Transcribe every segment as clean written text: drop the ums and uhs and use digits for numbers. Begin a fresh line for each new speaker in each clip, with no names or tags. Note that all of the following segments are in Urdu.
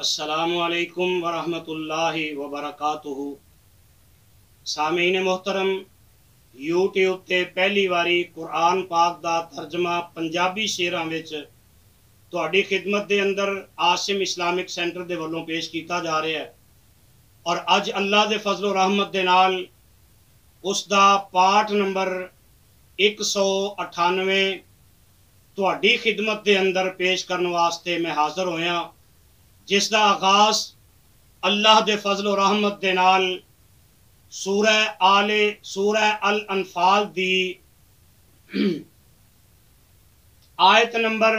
السلام علیکم ورحمۃ اللہ وبرکاتہ۔ سامعین محترم، یوٹیوب تے پہلی واری قرآن پاک دا ترجمہ پنجابی شعراں وچ تہاڈی خدمت دے اندر عاصم اسلامک سینٹر دے والوں پیش کیتا جا رہا ہے، اور اج اللہ دے فضل و رحمت دے نال اس دا پارٹ نمبر 198 تہاڈی خدمت دے اندر پیش کرن واسطے میں حاضر ہویا، جس دا آغاز اللہ دے فضل و رحمت دے نال سورہ الانفال دی آیت نمبر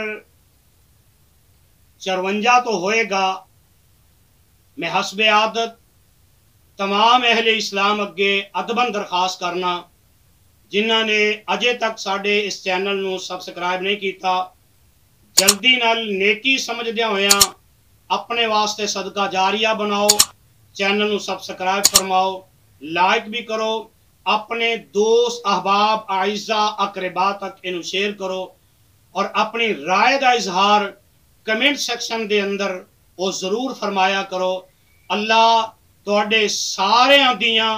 54 تو ہوئے گا۔ میں حسب عادت تمام اہل اسلام اگے ادباً درخواست کرنا، جنہاں نے اجے تک ساڈے اس چینل نو سبسکرائب نہیں کیتا، جلدی نال نیکی سمجھدیاں ہویاں اپنے واسطے صدقہ جاریہ بناؤ، چینل نو سبسکرائب فرماؤ، لائک بھی کرو، اپنے دوست احباب اعزاء اقربا تک انہوں شیئر کرو، اور اپنی رائے دا اظہار کمنٹ سیکشن دے اندر وہ ضرور فرمایا کرو۔ اللہ تواڈے سارے دیاں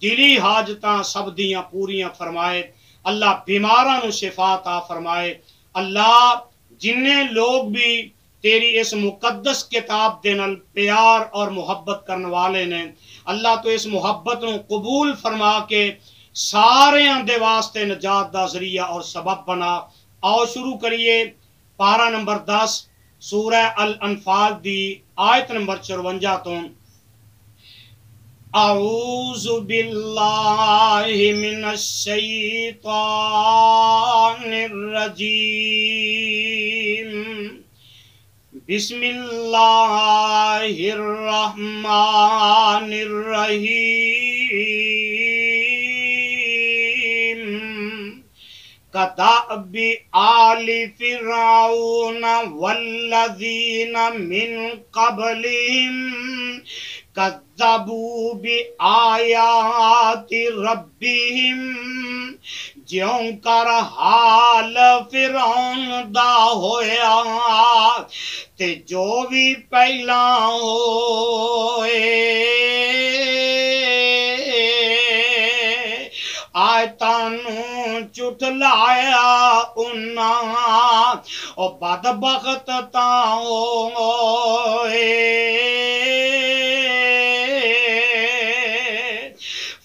دلی حاجتاں سب دیاں پوریاں فرمائے، اللہ بیماراں نو شفا عطا فرمائے۔ اللہ جنہیں لوگ بھی تیری اس مقدس کتاب دے نال پیار اور محبت کرنے والے نے، اللہ تو اس محبت نو قبول فرما کے سارے دے واسطے نجات دا ذریعہ اور سبب بنا۔ آؤ شروع کریے پارہ نمبر 10 سورہ الانفال دی آیت نمبر 54 تو۔ اعوذ باللہ من الشیطان الرجیم، بسم اللہ الرحمن الرحیم، کدأب آل فرعون والذین من قبلہم کذبوا بآیات ربہم، جیوں کر حال فرعون دا ہویا تے جو بھی پہلا ہوئے، آیتانو چٹلایا انہاں او بدبخت تاں ہوئے،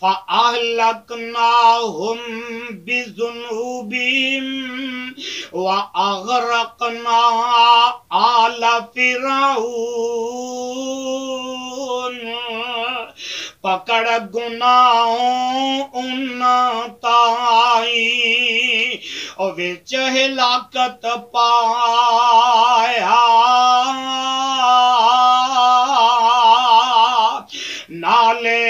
فَأَهْلَكْنَاهُمْ بِذُنُوبِهِمْ وَأَغْرَقْنَا آلَ فِرْعَوْنَ، پکڑ گناہوں انہاں تائیں او وچ ہلاکت پایا، نالے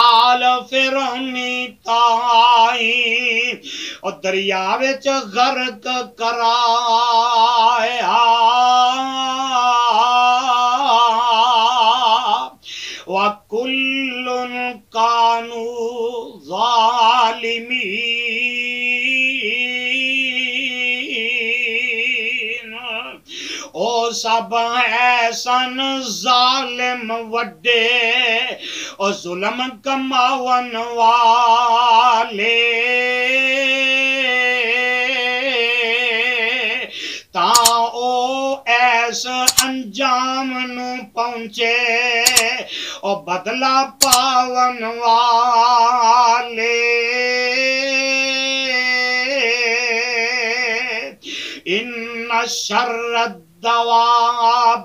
آل فرعونی تائیں او دریا وچ غرق کرایا، وَكُلٌّ كَانُوا ظَالِمِينَ، او سب ایسن ظالم وڈے او ظلم کماون والے، تاں او ایس انجام نو پہنچے او بدلہ پاون والے، ان شر الدواب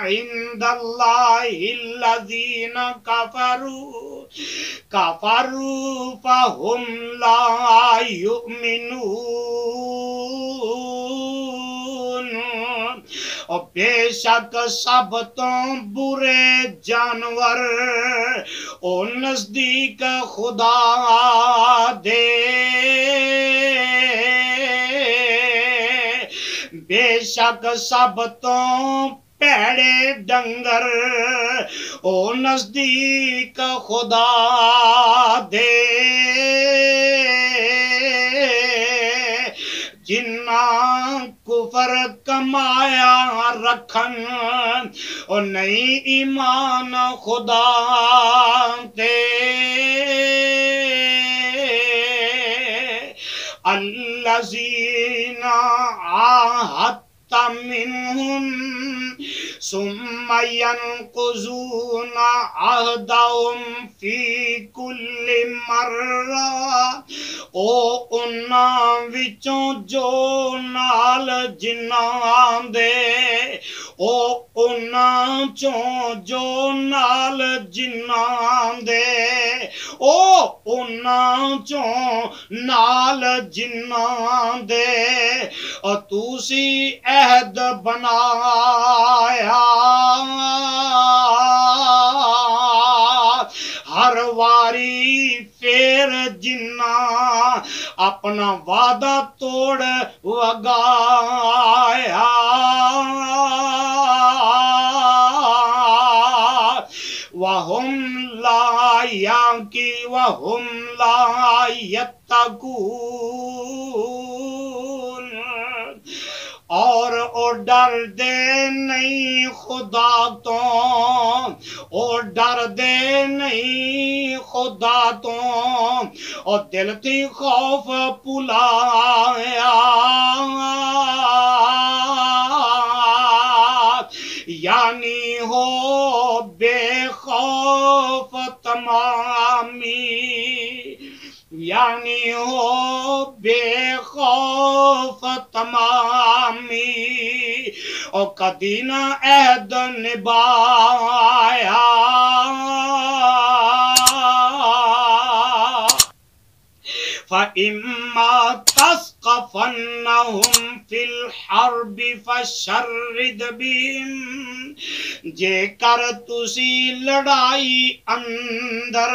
عند اللہ الذین کفروا فہم لا یؤمنون، اور بے شک سب تو برے جانور او نزدیک خدا دے، بے شک سب تو پیڑے ڈنگر او نزدیک خدا دے، جنہ کفر کمایا رکھن اور نہیں ایمان خدا تے الذین عاہدت منہم ثم ينقضون عہدہم فی کل مرہ او انہاں وچوں جو نال جنہاں دے او انہاں چوں جو نال جنہاں دے او انہاں چوں نال جنہاں دے اور توسی عہد بنایا ہر واری پھر جنہ اپنا وعدہ توڑ وگایا وَهُمْ لَا يَتَّقُونَ اور او ڈر دے نہیں خدا تو او ڈر دے نہیں خدا تو او دل تھی خوف پلایا یعنی ہو بے خوف تمامی یعنی ہو بے خوف تمامی او کدی نہ عہد نبھایا فَإِمَّا تَثْقَفَنَّهُمْ فِي الْحَرْبِ فَشَرِّدْ بِهِمْ جے کر تسی لڑائی اندر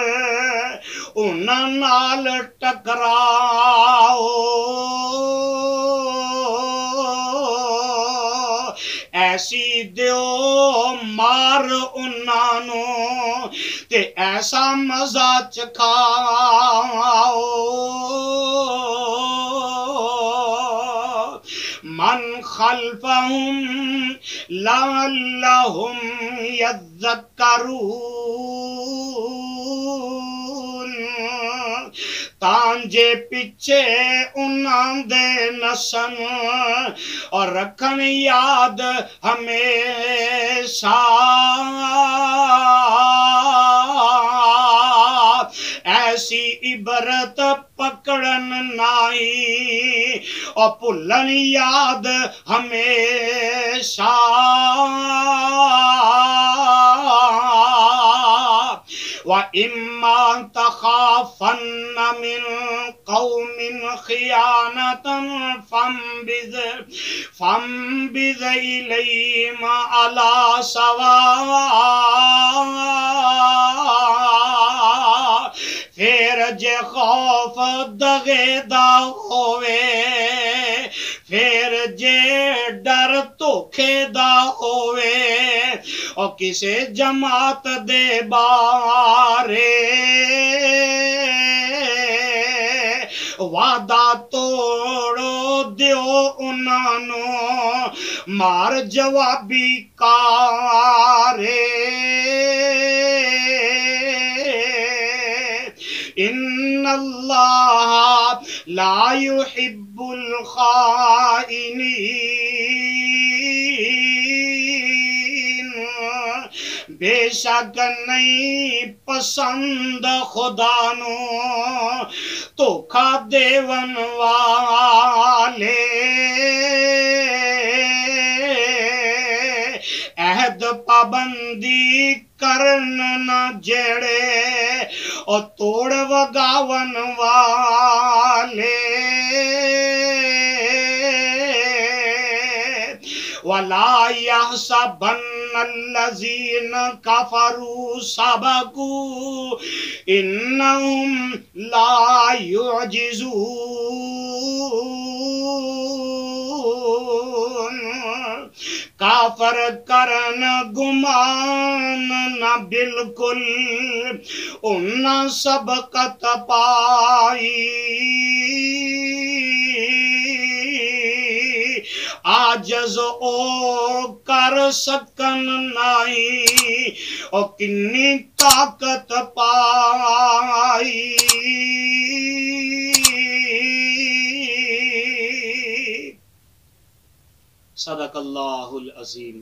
انہاں نال ٹکراؤ ایسی دیو مار انہاں نو تے ایسا مزہ چکھاؤ من خلفہم لعلہم یذکرون تانجے پیچھے انہاں دے نسن اور رکھن یاد ہمیشہ ایسی عبرت پکڑن نائی اور پلن یاد ہمیشہ وَإِمَّا تَخَافَنَّ مِن قَوْمٍ خِيَانَةً فَانبِذْ إِلَيْهِمْ عَلَى سَوَاءٍ پھر جے خوف دغے دا ہوئے پھر جے ڈر دھوکے دا ہوئے اور کسے جماعت دے بارے وعدہ توڑو دیو انہاں نو مار جوابی کارے ان اللہ لا يحب الخائنین بے شک نہیں پسند خدا نو دھوکا دیون والے عہد پابندی کرن نہ جڑے اور توڑ وگاون والے وَلَا يَحْسَبَنَّ الَّذِينَ كَفَرُوا سَبَقُوا إِنَّهُمْ لَا يُعْجِزُونَ کافر کرن گمان نہ بالکل انہاں سبقت پائی آجز او کر سکن نائی او کنی طاقت پائی صدق اللہ العظیم.